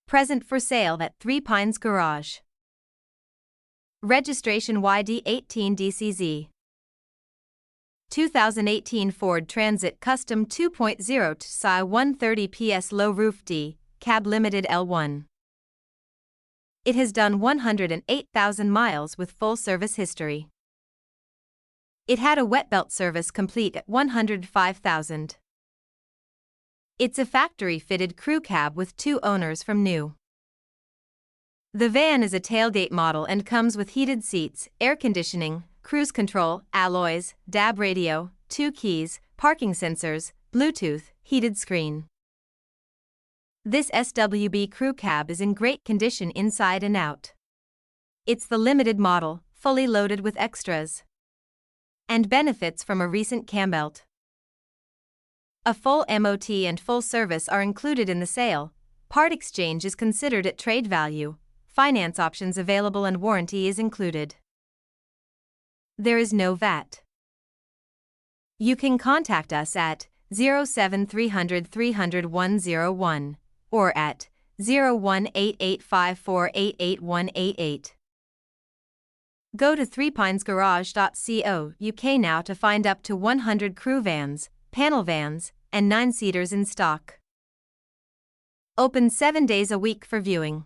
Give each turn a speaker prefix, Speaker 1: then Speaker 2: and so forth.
Speaker 1: Present for sale at Three Pines Garage. Registration YD18 DCZ. 2018 Ford Transit Custom 2.0 TDCi 130 PS Low Roof DCab Limited L1. It has done 108,000 miles with full service history. It had a wet belt service complete at 105,000. It's a factory-fitted crew cab with 2 owners from new. The van is a tailgate model and comes with heated seats, air conditioning, cruise control, alloys, DAB radio, 2 keys, parking sensors, Bluetooth, heated screen. This SWB crew cab is in great condition inside and out. It's the limited model, fully loaded with extras, and benefits from a recent cam belt. A full MOT and full service are included in the sale. Part exchange is considered at trade value. Finance options available and warranty is included. There is no VAT. You can contact us at 07300 300 101 or at 01885488188. Go to threepinesgarage.co.uk now to find up to 100 crew vans, panel vans, and 9-seaters in stock. Open 7 days a week for viewing.